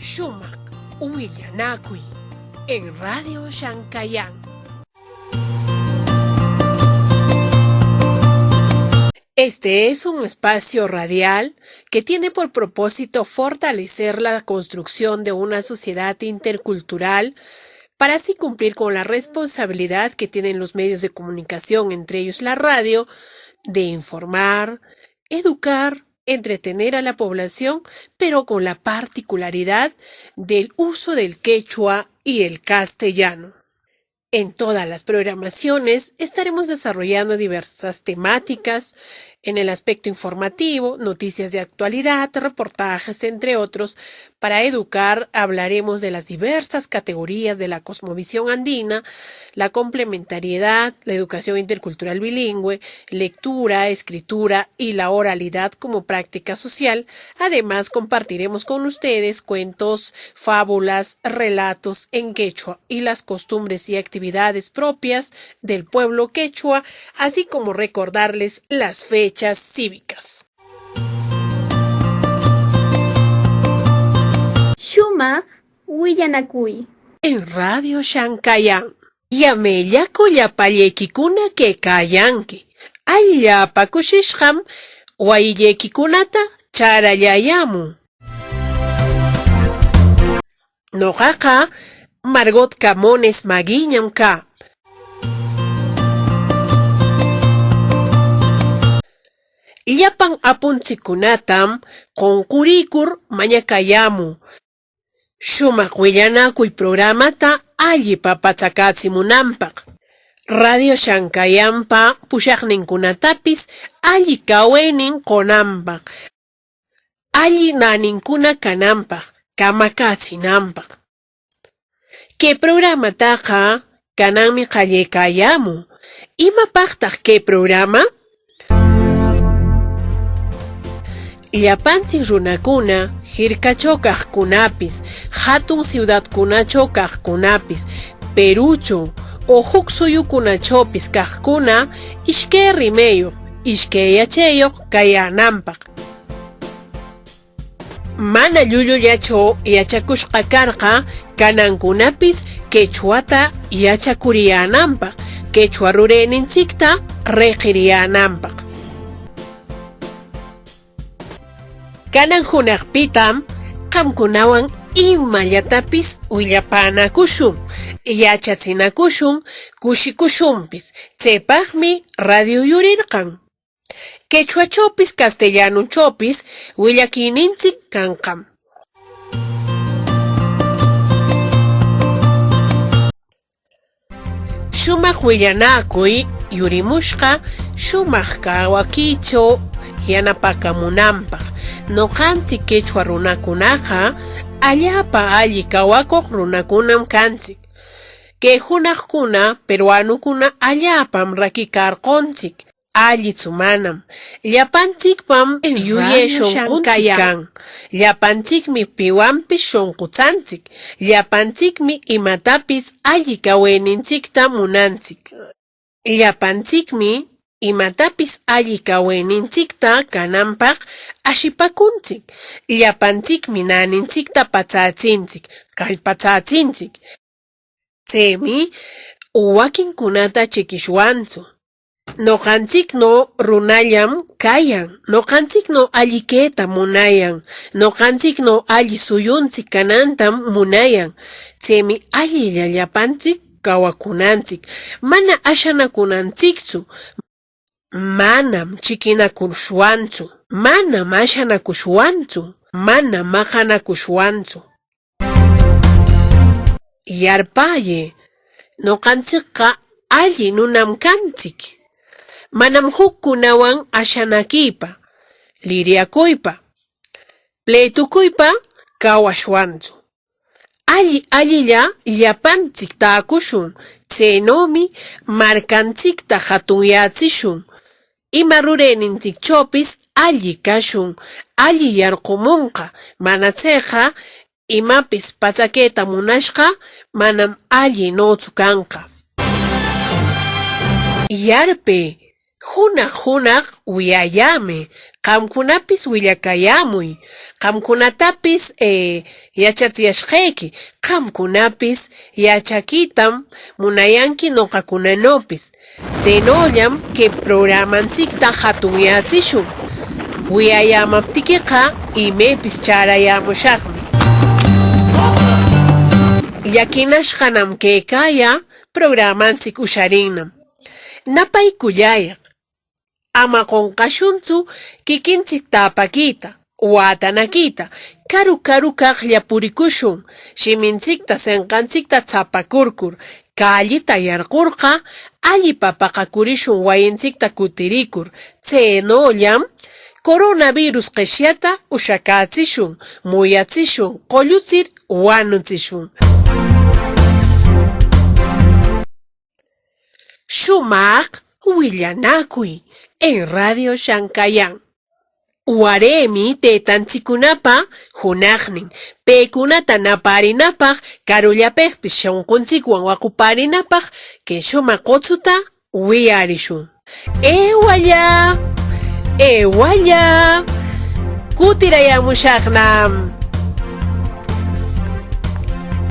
Shumaq Willanakuy en Radio Chancayán. Este es un espacio radial que tiene por propósito fortalecer la construcción de una sociedad intercultural para así cumplir con la responsabilidad que tienen los medios de comunicación, entre ellos la radio, de informar, educar, entretener a la población, pero con la particularidad del uso del quechua y el castellano. En todas las programaciones estaremos desarrollando diversas temáticas en el aspecto informativo, noticias de actualidad, reportajes, entre otros. Para educar hablaremos de las diversas categorías de la cosmovisión andina, la complementariedad, la educación intercultural bilingüe, lectura, escritura y la oralidad como práctica social. Además, compartiremos con ustedes cuentos, fábulas, relatos en quechua y las costumbres y actividades propias del pueblo quechua, así como recordarles las fechas cívicas. Shumaq Willanakuy En Radio Chancayán. Yamellaku llapalleykikuna que kayanki. Allapa kushishqam waylleykikunata charallayamu. Noqaqa Margot Camones Maguiñam ka. Llapan apuntsikunatam qunqurikur mañakayamu. Shumaq willanakuy programata allipa patsakatsimunanpaq. Radio Chancayánpa pushaqninkunatapis alli kawaynin qonanpaq. Alli naninkuna kananpaq, kamakatsinanpaq. ¿Qué programataqa kananmi qallaykayamu? Imapaqtaq qué programa? Llapanchik runakuna, hirkachaw kaqkunapis, hatun ciudadkunachaw kaqkunapis, Perucho o huk suyukunachawpis kaqkuna ishkay rimeyuq, ishkay yachayuq kayananpaq. Mana llullullachaw yachakushqa karqa kanankunapis quechuata yachakuriyananpaq, quechua rurayninchikta riqiriyananpaq. Kanan hunaqpitam qamkunawan imallatapis willapanakushun, yachatsinakushun, kushikushunpis. Chaypaqmi radio yurirqan. Quechuachawpis castellanochawpis willakuyninchik kanqam. Shumaq willanakuy yurimushqa shumaq kawakiychaw yanapakamunanpaq. Noqanchik quechua runakunaqa allapa alli kawakuq runakunam kanchik. Kay hunaqkuna peruanukuna allapam rakikarqunchik. Allitsu manam. Llapanchikpam yuyay shunqunchik kan. Llapanchikmi piwanpis shunquchanchik. Llapanchikmi imatapis alli kawayninchikta munanchik. Llapanchikmi imatapis alli kawayninchikta kananpaq ashipakunchik. Llapanchikmi naninchikta patsachinchik, kallpachinchik. Chaymi wakinkunata chikishwanchu. Noqanchikno runallam kayan, noqanchikno alli kayta munayan, noqanchikno alli suyunchik kanantam munayan. Chaymi allilla llapanchik kawakunanchik, mana ashanakunanchikchu, manam chikinakushwanchu, manam ashanakushwanchu, manam maqanakushwanchu. Yarpaye, noqanchikqa alli nunam kanchik. Manam hukkunawan ashanakiypa, liriakuypa, pleitukuypa kawashwanchu. Allilla llapanchik taakushun, chaynawmi markanchikta hatunyachishun. Ima rurayninchikchawpis alli kashun, alli yarqumunqa, mana chayqa imapis patsakayta munashqa manam alli nochu kanqa. Yarpe, Hunaq wiyayami, qamkunapis willakayamuy, qamkunatapis yachatsiyashqayki, qamkunapis yachakitam munayanki noqakunanopis. Tsenollam que programanchikta hatunyachishun. Wiyayamaptikiqa imepis charayamushaqmi. Yakinashqanam kaykaya programanchik usharinnam. Napaykullayaq. Ama qunqashunchu kikinchik tapakita, watanakita, karu kaq llapurikushun, shiminchikta sinqanchikta tsapakurkur, kallita yarqurqa, alli papaqakurishun wayinchikta kutirikur, tsenollam coronavirus qishyata ushakachishun, muyachishun, qolluchir wanuchishun. Shumaq willanakuy en Radio Chankayán. Waremi tetanchikunapa hunaqnin, pekunata naparinapaq, karullapikpis shunqunchikwan waquparinapaq, que shumaq qutsuta wiyarishun. Ewalla, kutirayamushaqnam.